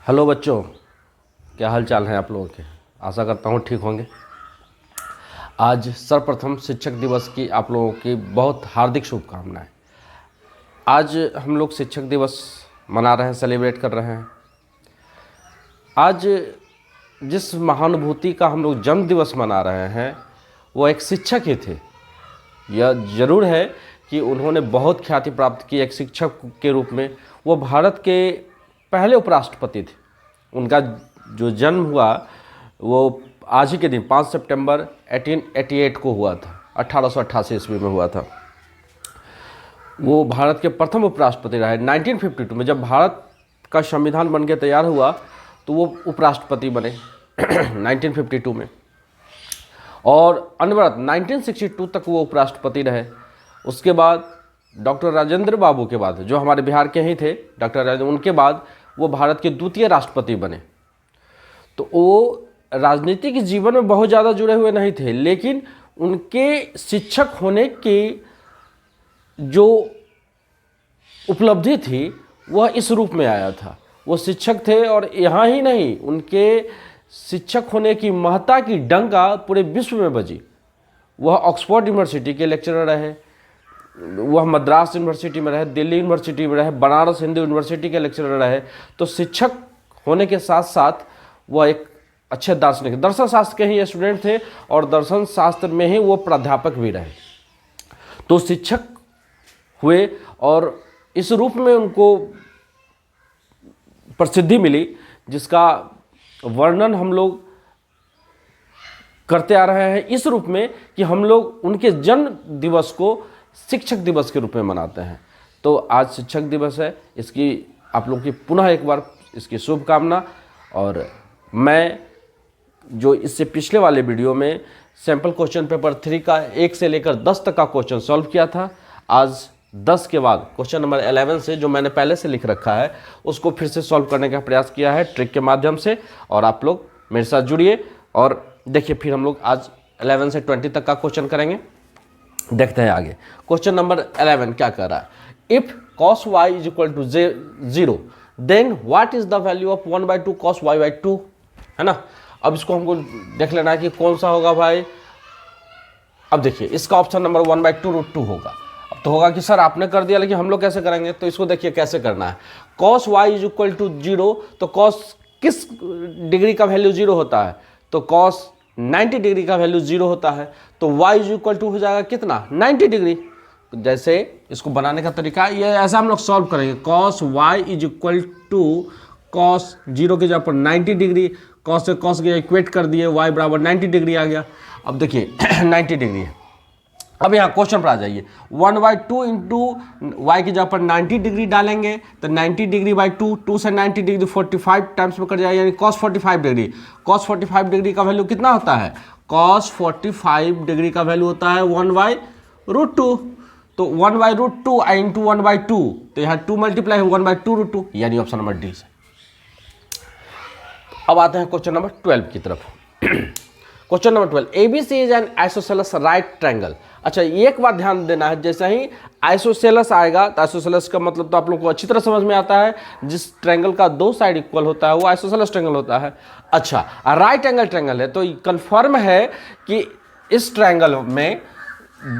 Hello बच्चों, क्या हाल चाल है आप लोगों के। आशा करता हूँ ठीक होंगे। आज सर्वप्रथम शिक्षक दिवस की आप लोगों की बहुत हार्दिक शुभकामनाएं। आज हम लोग शिक्षक दिवस मना रहे हैं, सेलिब्रेट कर रहे हैं। आज जिस महानुभूति का हम लोग जन्म दिवस मना रहे हैं वो एक शिक्षक ही थे। यह जरूर है कि उन्होंने बहुत ख्याति प्राप्त की एक शिक्षक के रूप में। वो भारत के पहले उपराष्ट्रपति थे। उनका जो जन्म हुआ वो आज ही के दिन 5 सितंबर 1888 को हुआ था, 1888 ईस्वी में हुआ था। वो भारत के प्रथम उपराष्ट्रपति रहे। 1952 में जब भारत का संविधान बन के तैयार हुआ तो वो उपराष्ट्रपति बने 1952 में, और अनवरत 1962 तक वो उपराष्ट्रपति रहे। उसके बाद डॉक्टर राजेंद्र बाबू के बाद, जो हमारे बिहार के ही थे, डॉक्टर राजेंद्र, उनके बाद वो भारत के द्वितीय राष्ट्रपति बने। तो वो राजनीतिक जीवन में बहुत ज़्यादा जुड़े हुए नहीं थे, लेकिन उनके शिक्षक होने की जो उपलब्धि थी वह इस रूप में आया था। वो शिक्षक थे और यहाँ ही नहीं, उनके शिक्षक होने की महत्ता की डंका पूरे विश्व में बजी। वह ऑक्सफोर्ड यूनिवर्सिटी के लेक्चरर रहे, वह मद्रास यूनिवर्सिटी में रहे, दिल्ली यूनिवर्सिटी में रहे, बनारस हिंदू यूनिवर्सिटी के लेक्चरर रहे। तो शिक्षक होने के साथ साथ वह एक अच्छे दार्शनिक, दर्शन शास्त्र के ही स्टूडेंट थे और दर्शन शास्त्र में ही वो प्राध्यापक भी रहे। तो शिक्षक हुए और इस रूप में उनको प्रसिद्धि मिली, जिसका वर्णन हम लोग करते आ रहे हैं इस रूप में कि हम लोग उनके जन्म दिवस को शिक्षक दिवस के रूप में मनाते हैं। तो आज शिक्षक दिवस है, इसकी आप लोग की पुनः एक बार इसकी शुभकामना। और मैं जो इससे पिछले वाले वीडियो में सैम्पल क्वेश्चन पेपर 3 का 1 से लेकर 10 तक का क्वेश्चन सॉल्व किया था, आज 10 के बाद क्वेश्चन नंबर 11 से, जो मैंने पहले से लिख रखा है, उसको फिर से सॉल्व करने का प्रयास किया है ट्रिक के माध्यम से। और आप लोग मेरे साथ जुड़िए और देखिए, फिर हम लोग आज 11 से 20 तक का क्वेश्चन करेंगे। देखते हैं आगे। क्वेश्चन नंबर 11 क्या कर रहा है। If cos y is equal to 0 then what is the value of 1/2 cos y/2, है ना। अब इसको हमको देख लेना है कि कौन सा होगा भाई। अब देखिए, इसका ऑप्शन नंबर 1/2√2 होगा। अब तो होगा कि सर आपने कर दिया, लेकिन हम लोग कैसे करेंगे। तो इसको देखिए कैसे करना है। cos y is equal to 0, तो cos किस डिग्री का वैल्यू 0 होता है, तो cos 90 डिग्री का वैल्यू 0 होता है। तो y इज इक्वल टू हो जाएगा कितना, 90 डिग्री। जैसे इसको बनाने का तरीका ये ऐसा हम लोग सॉल्व करेंगे। cos y is equal to cos 0 के जगह पर 90 डिग्री, cos से cos के इक्वेट कर दिए, y बराबर 90 डिग्री आ गया। अब देखिए 90 डिग्री है। अब यहाँ क्वेश्चन पर आ जाइए। 1/2 इंटू वाई की जगह पर 90 डिग्री डालेंगे तो 90 डिग्री बाई 2, 2 से 90 डिग्री 45 टाइम्स में कट जाएगा, यानी cos 45 डिग्री। cos 45 डिग्री का वैल्यू कितना होता है, cos 45 डिग्री का वैल्यू होता है 1/√2। तो 1/√2 इंटू 1/2, तो यहाँ 2 मल्टीप्लाई है 1/2√2, यानी ऑप्शन नंबर डी से। अब आते हैं क्वेश्चन नंबर 12 की तरफ। Question number 12, ABC is an isosceles right triangle. अच्छा, एक बात ध्यान देना है, जैसे ही आइसोसेलेस आएगा तो आइसोसेलेस का मतलब तो आप लोग को अच्छी तरह समझ में आता है, जिस ट्रायंगल का 2 साइड इक्वल होता है वो आइसोसेलेस ट्रायंगल होता है। अच्छा, राइट एंगल ट्रायंगल है तो कंफर्म है कि इस ट्रायंगल में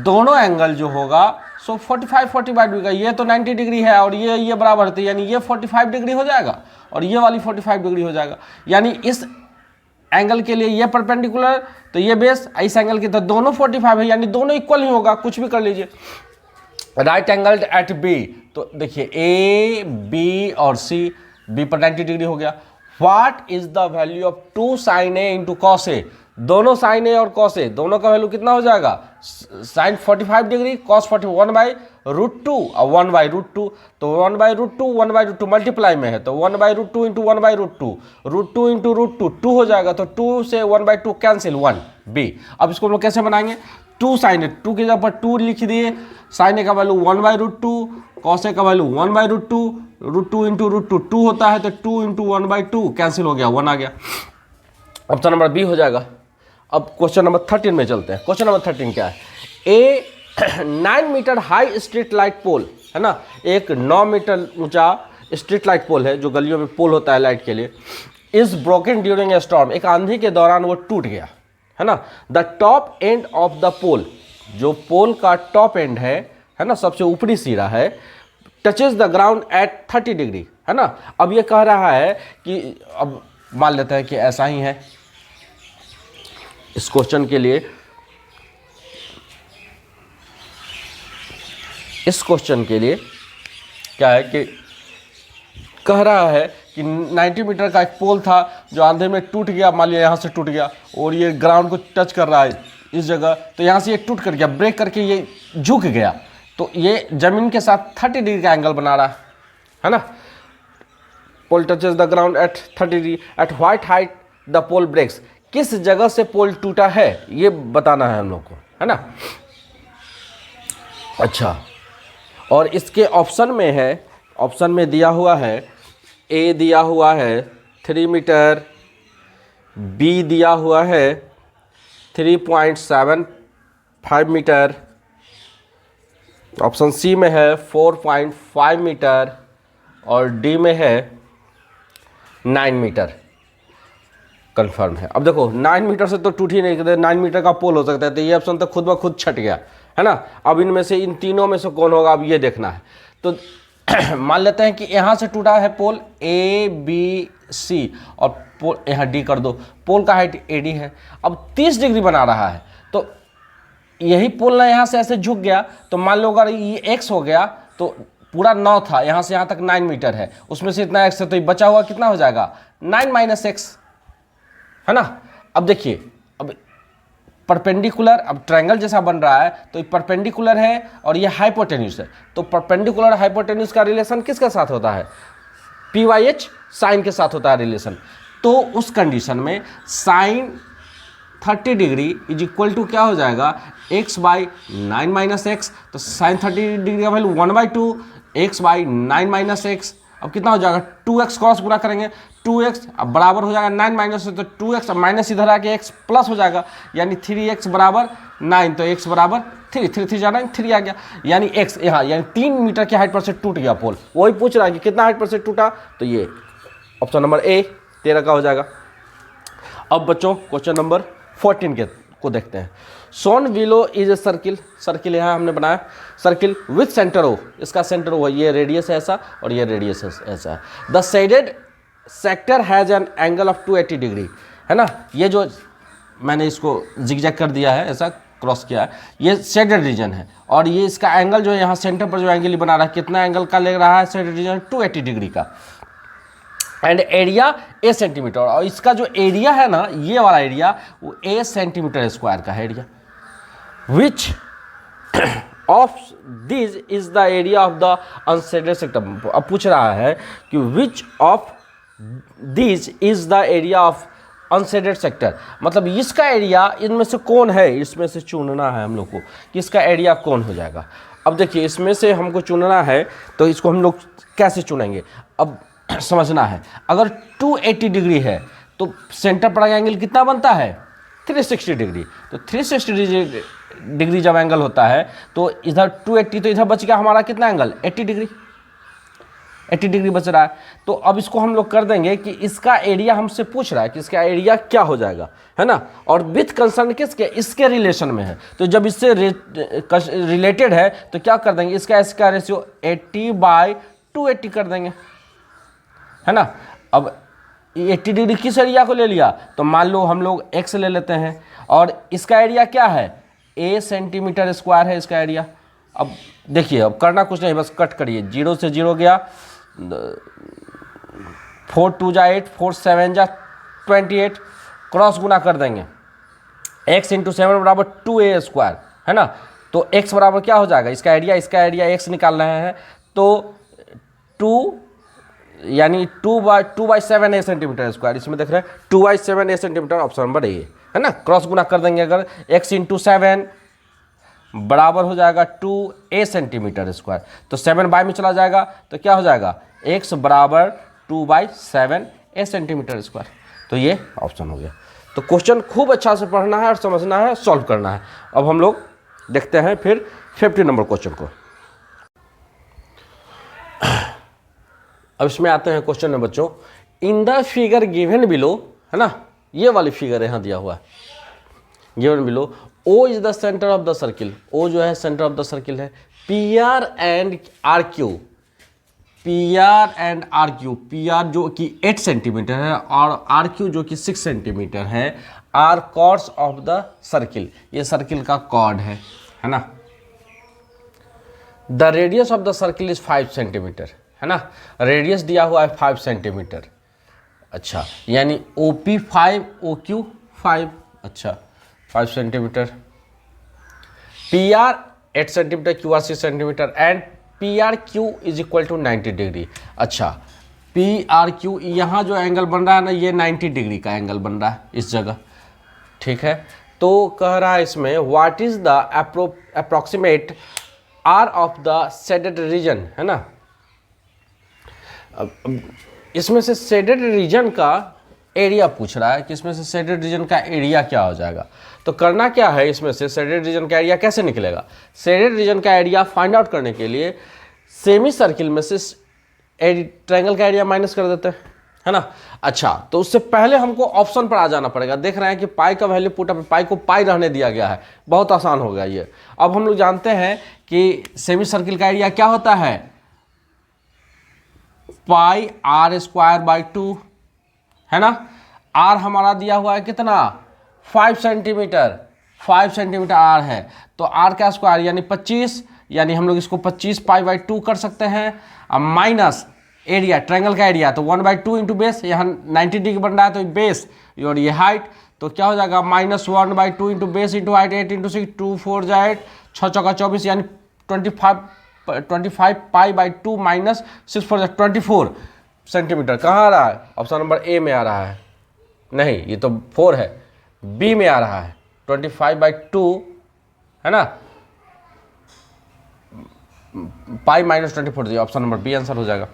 दोनों एंगल जो होगा सो 45 डिग्री का, ये तो 90 डिग्री है और ये बराबर है, यानी ये 45 डिग्री हो जाएगा और ये वाली 45 डिग्री हो जाएगा। यानी इस एंगल के लिए ये परपेंडिकुलर, तो ये बेस, इस एंगल की तो दोनों 45 है, यानी दोनों इक्वल ही होगा, कुछ भी कर लीजिए। राइट एंगल एट बी, तो देखिए ए बी और सी, बी पर 90 डिग्री हो गया। What is the value of 2 sin a into cos A, दोनों sin a और cos a दोनों का वैल्यू कितना हो जाएगा, sin 45 डिग्री cos 41 बाई √2 और 1/√2, तो 1/√2 1/√2 मल्टीप्लाई में है, तो 1/√2 इंटू 1/√2, √2 इंटू √2 2 हो जाएगा, तो 2 से 1/2 कैंसिल 1 बी। अब इसको हम लोग कैसे बनाएंगे, 2 sin a, 2 की जगह पर 2 लिख दिए, sin a का वैल्यू 1/√2, cos a का वैल्यू 1/√2, √2 इंटू √2 2 होता है, तो 2 इंटू 1/2 कैंसिल हो गया, 1 आ गया। ऑप्शन नंबर बी हो जाएगा। अब क्वेश्चन नंबर 13 में चलते हैं। क्वेश्चन नंबर 13 क्या है, a 9 metre high street light pole, है ना, एक 9 मीटर ऊंचा स्ट्रीट लाइट पोल है, जो गलियों में पोल होता है लाइट के लिए, is broken during a storm, एक आंधी के दौरान वो टूट गया, है ना। The top end of the pole, जो पोल का टॉप एंड है ना, सबसे ऊपरी सिरा है, touches the ground at 30 degree, है ना। अब ये कह रहा है कि अब मान लेते हैं कि ऐसा ही है इस क्वेश्चन के लिए, इस क्वेश्चन के लिए क्या है कि कह रहा है कि 90 मीटर का एक पोल था जो आंधी में टूट गया, मान लिया यहाँ से टूट गया और ये ग्राउंड को टच कर रहा है इस जगह, तो यहाँ से ये टूट कर गया, ब्रेक करके ये झुक गया, तो ये जमीन के साथ 30 डिग्री का एंगल बना रहा है ना। Pole touches the ground at 30 degree, at what height the pole breaks, किस जगह से पोल टूटा है ये बताना है हम लोग को, है ना। अच्छा, और इसके ऑप्शन में है, ऑप्शन में दिया हुआ है, ए दिया हुआ है 3 मीटर, बी दिया हुआ है 3.75 मीटर, ऑप्शन सी में है 4.5 मीटर और डी में है 9 मीटर कंफर्म है। अब देखो 9 मीटर से तो टूट ही नहीं सकते, 9 मीटर का पोल हो सकता है, तो ये ऑप्शन तो खुद ब खुद छट गया, है ना। अब इनमें से, इन तीनों में से कौन होगा, अब ये देखना है। तो मान लेते हैं कि यहाँ से टूटा है पोल ए बी सी और पोल यहाँ डी कर दो, पोल का हाइट ए डी है, अब 30 डिग्री बना रहा है, तो यही पोल ना यहाँ से ऐसे झुक गया, तो मान लो अगर ये एक्स हो गया तो पूरा 9 था, यहाँ से यहाँ तक 9 मीटर है, उसमें से इतना एक्स है, तो ये बचा हुआ कितना हो जाएगा 9 माइनस एक्स, है ना। अब देखिए, अब परपेंडिकुलर, अब ट्रायंगल जैसा बन रहा है तो ये परपेंडिकुलर है और ये हाइपोटेन्यूस है, तो परपेंडिकुलर हाइपोटेन्यूस का रिलेशन किसके साथ होता है, पी वाई एच साइन के साथ होता है रिलेशन। तो उस कंडीशन में sine 30 degree is equal to क्या हो जाएगा, x बाई 9 माइनस एक्स, तो साइन 30 डिग्री का value 1/2 x by 9 minus x, अब कितना हो जाएगा 2x क्रॉस पूरा करेंगे 2x, अब बराबर हो जाएगा 9 माइनस से, तो 2x, अब माइनस इधर आके x प्लस हो जाएगा, यानी 3x बराबर 9, तो x बराबर 3, 3 3 जाना 3 आ गया, यानी x यहाँ, यानी 3 मीटर की हाइट पर से टूट गया पोल। वही पूछ रहा है कि कितना हाइट पर से टूटा, तो ये ऑप्शन नंबर ए 13 का हो जाएगा। अब बच्चों क्वेश्चन नंबर 14 को देखते हैं। Shown below is a circle, circle यहाँ हमने बनाया, सर्किल विथ सेंटर ओ, इसका सेंटर ओ है, ये रेडियस है ऐसा और ये रेडियस ऐसा है। The shaded sector has an angle of 280 degree, है ना। ये जो मैंने इसको जिगजैग कर दिया है, ऐसा क्रॉस किया है, ये शेडेड रीजन है, और ये इसका एंगल जो है यहाँ सेंटर पर जो एंगल बना रहा है, कितना एंगल का ले रहा है शेडेड रीजन, 280 डिग्री का, एंड एरिया ए सेंटीमीटर, और इसका जो एरिया है ना, ये वाला एरिया वो ए सेंटीमीटर स्क्वायर का है area, which of this is the area of the unshielded sector. अब पूछ रहा है कि which of this is the area of unshielded sector, मतलब इसका एरिया इनमें से कौन है, इसमें से चुनना है हम लोग को कि इसका एरिया कौन हो जाएगा। अब देखिए, इसमें से हमको चुनना है, तो इसको हम लोग कैसे चुनेंगे, अब समझना है। अगर 280 डिग्री है तो सेंटर पर एंगल कितना बनता है 360 डिग्री, तो 360 डिग्री जब एंगल होता है तो इधर 280, तो इधर बच गया हमारा कितना एंगल 80 डिग्री, 80 डिग्री बच रहा है। तो अब इसको हम लोग कर देंगे कि इसका एरिया हमसे पूछ रहा है कि इसका एरिया क्या हो जाएगा, है ना, और विथ कंसर्न किसके, इसके रिलेशन में है, तो जब इससे रिलेटेड है तो क्या कर देंगे, इसका रेशियो 80/280 कर देंगे, है ना। अब 80 डिग्री किस एरिया को ले लिया, तो मान लो हम लोग x ले लेते हैं, और इसका एरिया क्या है a सेंटीमीटर स्क्वायर है इसका एरिया। अब देखिए, अब करना कुछ नहीं, बस कट करिए, 0 से 0 गया, 4 2 जा 8, 4 7 जा 28, क्रॉस गुना कर देंगे, x इंटू 7 बराबर 2a स्क्वायर, है ना। तो x बराबर क्या हो जाएगा, इसका एरिया x निकाल रहे हैं, तो 2 यानी 2/7 ए सेंटीमीटर स्क्वायर, इसमें देख रहे हैं 2/7 ए सेंटीमीटर, ऑप्शन नंबर ए, है ना। क्रॉस गुना कर देंगे अगर, x इंटू 7 बराबर हो जाएगा 2a सेंटीमीटर स्क्वायर, तो 7 बाय में चला जाएगा, तो क्या हो जाएगा x बराबर 2/7 ए सेंटीमीटर स्क्वायर, तो ये ऑप्शन हो गया। तो क्वेश्चन खूब अच्छा से पढ़ना है और समझना है, सॉल्व करना है। अब हम लोग देखते हैं फिर 50 नंबर क्वेश्चन को। अब इसमें आते हैं क्वेश्चन में बच्चों, in the figure given below, है ना, ये वाली फिगर यहाँ दिया हुआ है, given below O is the centre of the circle, O जो है सेंटर ऑफ द सर्किल है, P R and R Q, P R and R Q, P R जो कि 8 सेंटीमीटर है और आर क्यू जो कि 6 सेंटीमीटर है, are chords of the circle, ये सर्किल का कॉर्ड है ना। The radius of the circle is 5 centimetre, है ना, रेडियस दिया हुआ है 5 सेंटीमीटर। अच्छा, यानी ओ पी 5, ओ क्यू 5, अच्छा 5 centimetre, P R 8 centimetre, Q R 6 centimetre and P R Q is equal to 90 degree. अच्छा, पी आर क्यू यहाँ जो एंगल बन रहा है ना, ये 90 डिग्री का एंगल बन रहा है इस जगह, ठीक है। तो कह रहा है इसमें what is the approximate area of the shaded region, है ना। इसमें से शेडेड रीजन का एरिया पूछ रहा है कि इसमें से शेडेड रीजन का एरिया क्या हो जाएगा। तो करना क्या है, इसमें से शेडेड रीजन का एरिया कैसे निकलेगा। शेडेड रीजन का एरिया फाइंड आउट करने के लिए सेमी सर्किल में से ट्रायंगल का एरिया माइनस कर देते हैं, है ना। अच्छा, तो उससे पहले हमको ऑप्शन पर आ जाना पड़ेगा। देख रहे हैं कि पाई का वैल्यू पुट अप, पाई को पाई रहने दिया गया है, बहुत आसान हो गया ये। अब हम लोग जानते हैं कि सेमी सर्किल का एरिया क्या होता है, पाई आर स्क्वायर बाई 2, है ना। आर हमारा दिया हुआ है कितना, 5 सेंटीमीटर, 5 सेंटीमीटर आर है, तो आर का स्क्वायर यानी 25, यानी हम लोग इसको 25 पाई बाई 2 कर सकते हैं। अब माइनस एरिया, ट्रायंगल का एरिया, तो 1/2 इंटू बेस, यहाँ 90 डिग्री बन रहा है तो बेस और ये हाइट, तो क्या हो जाएगा -1/2 into base into height, 8 into 6, 2 4 8, 6 चौका 24, यानी 25 पाई बाई 2 माइनस 6 4 24 सेंटीमीटर। कहाँ आ रहा है, ऑप्शन नंबर ए में आ रहा है, नहीं ये तो 4 है, बी में आ रहा है 25/2, है ना, pi minus 24, option number B answer हो जाएगा।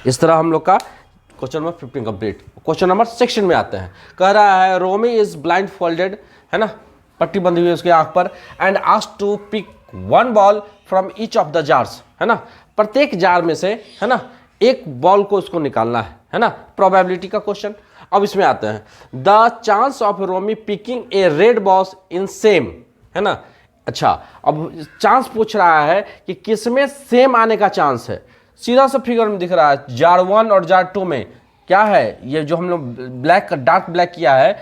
इस तरह हम लोग का question number 15 complete. Question number 16 में आते हैं। कह रहा है रोमी इज ब्लाइंड फोल्डेड, है ना, पट्टी बंधी हुई है उसके आंख पर, and asked to pick 1 ball from each of the jars, है ना, प्रत्येक जार में से, है ना, एक बॉल को उसको निकालना है ना, प्रोबेबिलिटी का क्वेश्चन। अब इसमें आते हैं, the chance of Romi picking a red ball in same, है ना। अच्छा, अब चांस पूछ रहा है कि किसमें सेम आने का चांस है। सीधा सा फिगर में दिख रहा है, जार 1 और जार 2 में क्या है, ये जो हम लोग ब्लैक डार्क ब्लैक किया है,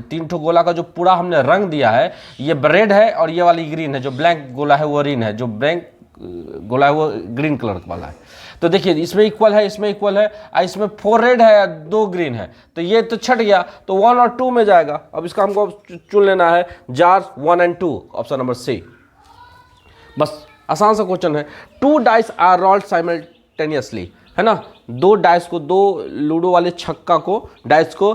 3 ठो गोला का जो पूरा हमने रंग दिया है, ये रेड है और ये वाली ग्रीन है, जो ब्लैक गोला है वो ग्रीन है, जो ब्लैक गोला है वो ग्रीन कलर वाला है। तो देखिए इसमें इक्वल है, इसमें इक्वल है, इसमें 4 रेड है 2 ग्रीन है, तो ये तो छट गया, तो 1 और 2 में जाएगा। अब इसका हमको चुन लेना है, jar 1 and 2, option number C. बस आसान सा क्वेश्चन है। 2 डाइस आर रोल्ड साइमल्टेनियसली, है ना, 2 डाइस को, 2 लूडो वाले छक्का को, डाइस को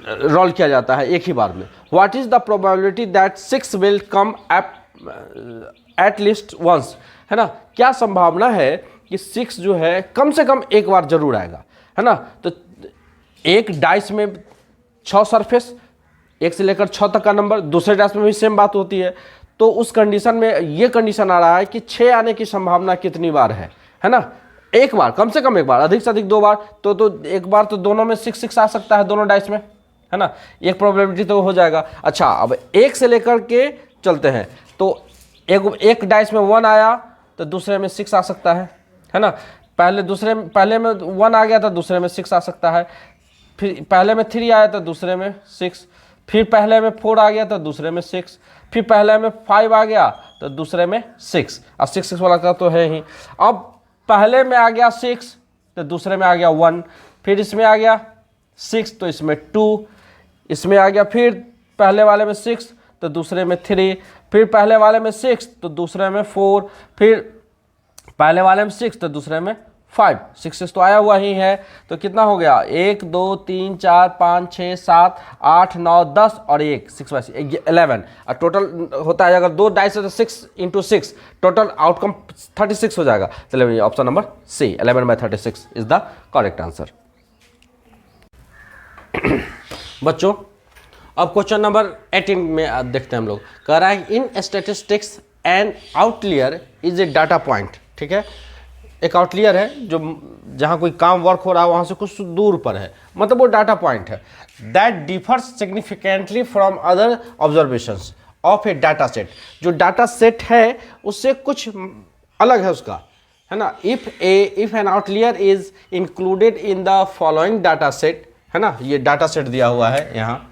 रोल किया जाता है एक ही बार में। What is the probability that 6 will come at least once, है ना, क्या संभावना है कि 6 जो है कम से कम एक बार जरूर आएगा, है ना। तो एक डाइस में 6 सरफेस, 1 से लेकर 6 तक का नंबर, दूसरे डाइस में भी सेम बात होती है। तो उस कंडीशन में ये कंडीशन आ रहा है कि 6 आने की संभावना कितनी बार है ना, एक बार, कम से कम एक बार, अधिक से अधिक 2 बार, तो एक बार तो दोनों में 6 आ सकता है, दोनों डाइस में, है ना, एक प्रोबेबिलिटी तो हो जाएगा। अच्छा, अब 1 से लेकर के चलते हैं, तो एक डाइस में 1 आया तो दूसरे में 6 आ सकता है ना, पहले में 1 आ गया तो दूसरे में 6 आ सकता है, फिर पहले में 3 आया तो दूसरे में 6, फिर पहले में 4 आ गया तो दूसरे में 6, फिर पहले में 5 आ गया तो दूसरे में 6, अब 6 वाला का तो है ही। अब पहले में आ गया 6 तो दूसरे में आ गया 1, फिर इसमें आ गया 6 तो इसमें 2, इसमें आ गया फिर पहले वाले में 6 तो दूसरे में 3, फिर पहले वाले में 6 तो दूसरे में 4, फिर पहले वाले में 6 तो दूसरे में 5, 6 तो आया हुआ ही है। तो कितना हो गया, 1 2 3 4 5 6 7 8 9 10 और 1 6 11, और टोटल होता है, अगर 2 डाइस है तो 6 इंटू 6, टोटल आउटकम 36 हो जाएगा। चलिए option number C 11/36 is the correct answer. बच्चों अब क्वेश्चन नंबर 18 में देखते हैं हम लोग। कह रहा है in statistics an outlier is a data point, ठीक है, एक आउटलियर है जो जहाँ कोई काम वर्क हो रहा है वहाँ से कुछ दूर पर है, मतलब वो डाटा पॉइंट है। That differs significantly from other observations of a data set, जो डाटा सेट है उससे कुछ अलग है उसका, है ना। If an outlier is included in the following data set, है ना, ये डाटा सेट दिया हुआ है यहाँ,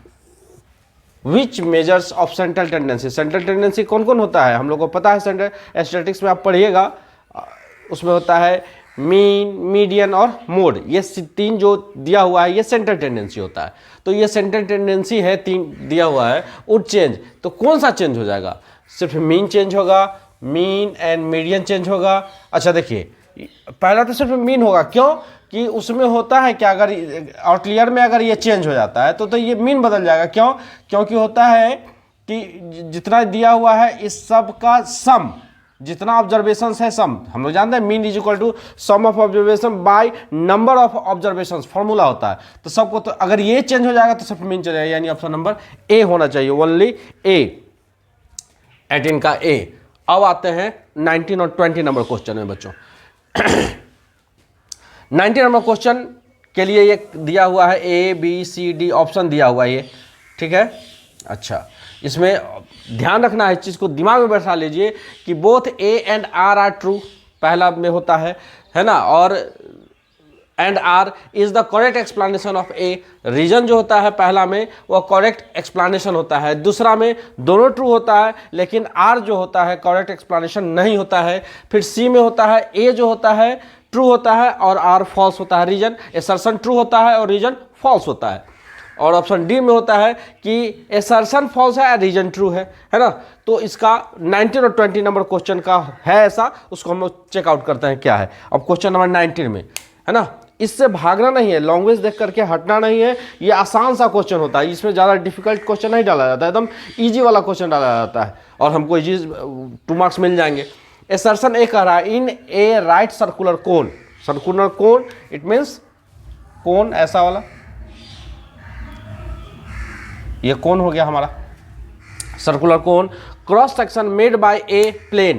which measures of central tendency. Central tendency कौन कौन होता है हम लोग को पता है, सेंट्रल स्टैटिस्टिक्स में आप पढ़िएगा, उसमें होता है मीन, मीडियन और मोड, ये तीन जो दिया हुआ है ये सेंट्रल टेंडेंसी होता है। तो ये सेंट्रल टेंडेंसी है, तीन दिया हुआ है, वुड चेंज, तो कौन सा चेंज हो जाएगा, सिर्फ मीन चेंज होगा, मीन एंड मीडियन चेंज होगा। अच्छा देखिए, पहला तो सिर्फ मीन होगा, क्यों कि उसमें होता है क्या, अगर आउटलियर में अगर ये चेंज हो जाता है तो ये मीन बदल जाएगा, क्यों, क्योंकि होता है कि जितना दिया हुआ है इस सब का सम, जितना ऑब्जर्वेशन है सम, हम लोग जानते हैं mean is equal to sum of observation by number of observation, formula होता है। तो सबको, तो अगर ये चेंज हो जाएगा तो सिर्फ मीन चलेगा, यानी ऑप्शन नंबर ए होना चाहिए, ओनली ए, 18 का ए। अब आते हैं 19 और 20 नंबर क्वेश्चन में बच्चों। 19 नंबर क्वेश्चन के लिए ये दिया हुआ है A B C D option दिया हुआ है ये, ठीक है। अच्छा, इसमें ध्यान रखना है, इस चीज़ को दिमाग में बैठा लीजिए कि both A and R are true, पहला में होता है ना, और and R is the correct explanation of A. Reason जो होता है पहला में वो करेक्ट एक्सप्लेनेशन होता है, दूसरा में दोनों ट्रू होता है लेकिन आर जो होता है करेक्ट एक्सप्लेनेशन नहीं होता है। फिर सी में होता है ए जो होता है ट्रू होता है और आर फॉल्स होता है, रीजन एसर्शन ट्रू होता है और रीजन फॉल्स होता है। और ऑप्शन डी में होता है कि एसर्शन फॉल्स है, रीजन ट्रू है ना। तो इसका 19 और 20 नंबर क्वेश्चन का है ऐसा, उसको हम लोग चेकआउट करते हैं क्या है। अब क्वेश्चन नंबर 19 में, है ना, इससे भागना नहीं है, लैंग्वेज देख करके हटना नहीं है, ये आसान सा क्वेश्चन होता है, इसमें ज़्यादा डिफिकल्ट क्वेश्चन नहीं डाला जाता है, एकदम ईजी वाला क्वेश्चन डाला जाता है और हमको इजी 2 मार्क्स मिल जाएंगे। एसर्शन ए कह रहा है in a right circular cone, circular cone it means cone ऐसा वाला, ये कोन हो गया हमारा circular cone, cross section made by a plane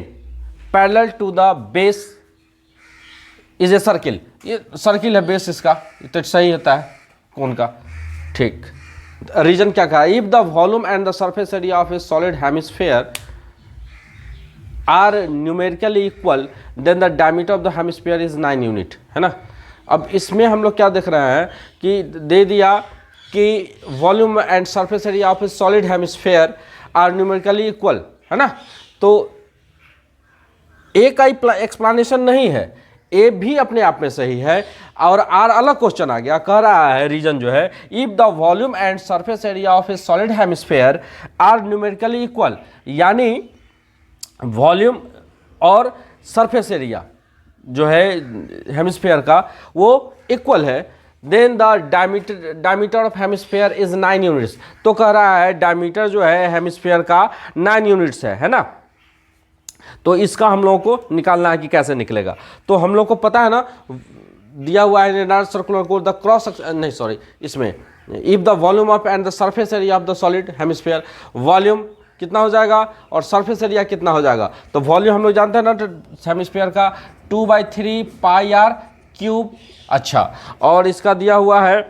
parallel to the base is a circle, ये सर्किल है बेस इसका, तो सही होता है कोन का, ठीक। रीजन क्या कहा, if the volume and the surface area of a solid hemisphere are numerically equal then the diameter of the hemisphere is 9 unit, है ना। अब इसमें हम लोग क्या देख रहे हैं कि दे दिया कि volume and surface area of a solid hemisphere are numerically equal, है ना। तो ए का एक्सप्लेनेशन नहीं है, ए भी अपने आप में सही है और आर अलग क्वेश्चन आ गया, कह रहा है रीजन जो है if the volume and surface area of a solid hemisphere are numerically equal, यानी वॉल्यूम और सरफेस एरिया जो है हेमिस्फीयर का वो इक्वल है, then the diameter of hemisphere is 9 units. तो कह रहा है डायमीटर जो है हेमिस्फीयर का 9 यूनिट्स है ना। तो इसका हम लोगों को निकालना है कि कैसे निकलेगा। तो हम लोग को पता है ना, दिया हुआ है सर्कुलर कोड द क्रॉस, नहीं सॉरी, इसमें if the volume of and the surface area of the solid hemisphere, volume कितना हो जाएगा और सरफेस एरिया कितना हो जाएगा। तो वॉल्यूम हम लोग जानते हैं ना हेमिस्फीयर का 2/3 पाई आर क्यूब। अच्छा, और इसका दिया हुआ है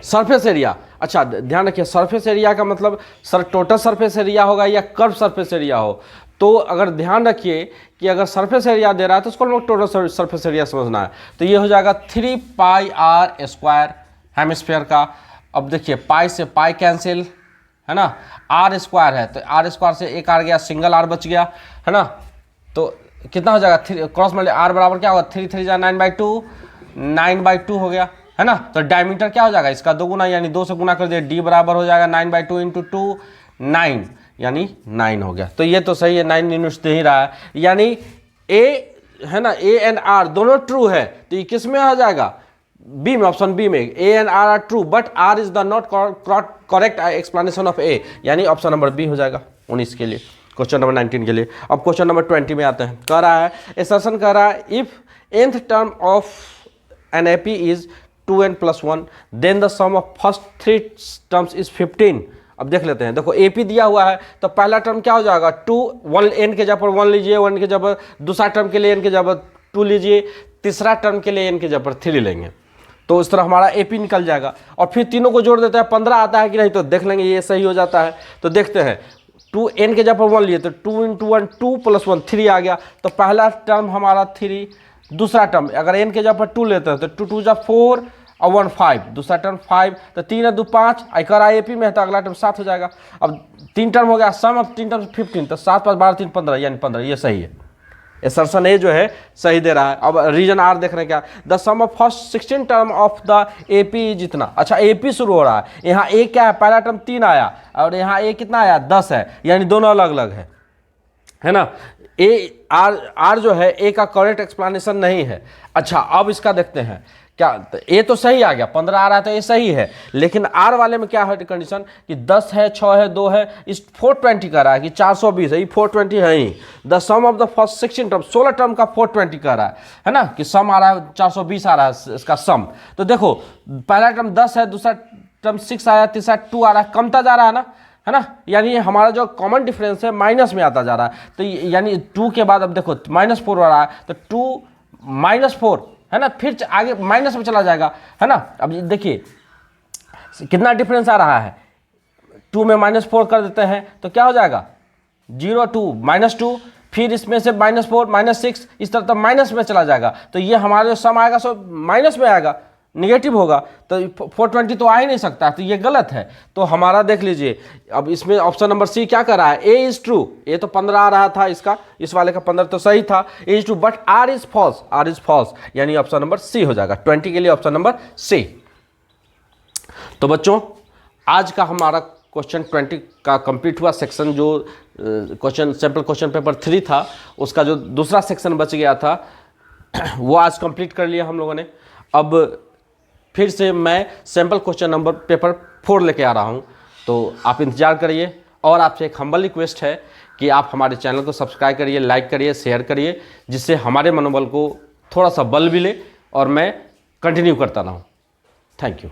सरफेस एरिया। अच्छा ध्यान रखिए, सरफेस एरिया का मतलब टोटल सरफेस एरिया होगा या कर्व सरफेस एरिया हो। तो अगर ध्यान रखिए कि अगर सरफेस एरिया दे रहा है तो उसको हम लोग टोटल सरफेस एरिया समझना है। तो ये हो जाएगा 3 पाई आर स्क्वायर हेमिस्फीयर का। अब देखिए पाई से पाई कैंसिल, है ना, आर स्क्वायर है तो आर स्क्वायर से एक आर गया, सिंगल आर बच गया, है ना। तो कितना हो जाएगा, क्रॉस मल्टी आर बराबर क्या होगा, 3 3 9/2, 9/2 हो गया, है ना। तो डायमीटर क्या हो जाएगा इसका 2 गुना, यानी 2 से गुना कर दिया, डी बराबर हो जाएगा 9/2 × 2 9, यानी 9 हो गया। तो ये तो सही है, 9 यूनिट्स दे ही रहा है, यानी ए है ना, ए एंड आर दोनों ट्रू है। तो ये किस में आ जाएगा, बी में, ऑप्शन बी में, A and R are true but R is the not correct explanation of A, यानी ऑप्शन नंबर बी हो जाएगा 19 के लिए, क्वेश्चन नंबर 19 के लिए। अब क्वेश्चन नंबर 20 में आते हैं, कह रहा है एसर्शन कह रहा है if nth term of an AP is 2n + 1 then the sum of first 3 terms is 15 अब देख लेते हैं। देखो AP दिया हुआ है तो पहला टर्म क्या हो जाएगा 2, 1 n के जगह पर 1 लीजिए, 1 के जगह पर दूसरा टर्म के लिए n के जगह पर 2 लीजिए, तीसरा टर्म के लिए n के जगह पर 3 लेंगे, तो इस तरह हमारा AP निकल जाएगा। और फिर तीनों को जोड़ देते हैं, 15 आता है कि नहीं, तो देख लेंगे ये सही हो जाता है। तो देखते हैं 2 n के जगह पर 1 लिए तो 2 × 1 2 + 1 3 आ गया, तो पहला टर्म हमारा 3, दूसरा टर्म अगर n के जगह पर 2 लेते हैं तो 2 2 जा 4 और 1 5, दूसरा टर्म 5, तो 3 और 2 5, आकर AP में है तो अगला टर्म 7 हो जाएगा। अब 3 टर्म हो गया, सम ऑफ 3 टर्म 15, तो 7 5 12 3 15 यानी 15, ये सही है। एसर्शन ए जो है सही दे रहा है। अब रीजन आर देख रहे हैं क्या, the sum of first 16 term of the AP जितना, अच्छा AP शुरू हो रहा है, यहाँ ए क्या है, पहला टर्म 3 आया और यहाँ ए कितना आया 10 है, यानी दोनों अलग अलग है ना। आर जो है ए का करेक्ट एक्सप्लेनेशन नहीं है। अच्छा अब इसका देखते हैं क्या, ए तो सही आ गया, 15 आ रहा है तो ये सही है, लेकिन आर वाले में क्या है कंडीशन कि 10 है, 6 है, 2 है, इस 420 का रहा है कि 420 है, ये 420 है ही। The sum of the first 16 term, 16 term का 420 का रहा है ना, कि सम आ रहा है 420 आ रहा है इसका सम। तो देखो पहला टर्म 10 है, दूसरा टर्म 6 आया, तीसरा 2 आ रहा है, कमता जा रहा है ना, यानी हमारा जो कॉमन डिफरेंस है माइनस में आता जा रहा है। तो यानी 2 के बाद अब देखो -4 आ रहा है, तो 2 -4 है ना, फिर आगे माइनस में चला जाएगा, है ना। अब देखिए कितना डिफरेंस आ रहा है, 2 में -4 कर देते हैं तो क्या हो जाएगा 0 2 -2, फिर इसमें से -4 -6, इस तरह तो माइनस में चला जाएगा। तो ये हमारा जो सम आएगा सो माइनस में आएगा, निगेटिव होगा, तो 420 तो आ ही नहीं सकता, तो ये गलत है। तो हमारा देख लीजिए, अब इसमें ऑप्शन नंबर सी क्या कर रहा है, ए इज ट्रू, ए तो 15 आ रहा था इसका, इस वाले का 15 तो सही था, A is true but R is false, R is false, यानी ऑप्शन नंबर सी हो जाएगा 20 के लिए, ऑप्शन नंबर सी। तो बच्चों आज का हमारा क्वेश्चन 20 का कंप्लीट हुआ सेक्शन। जो क्वेश्चन सैम्पल क्वेश्चन पेपर 3 था उसका जो दूसरा सेक्शन बच गया था वो आज कंप्लीट कर लिया हम लोगों ने। अब फिर से मैं सैम्पल क्वेश्चन नंबर पेपर 4 लेके आ रहा हूँ, तो आप इंतजार करिए। और आपसे एक हम्बल रिक्वेस्ट है कि आप हमारे चैनल को सब्सक्राइब करिए, लाइक करिए, शेयर करिए, जिससे हमारे मनोबल को थोड़ा सा बल मिले और मैं कंटिन्यू करता रहूँ। Thank you.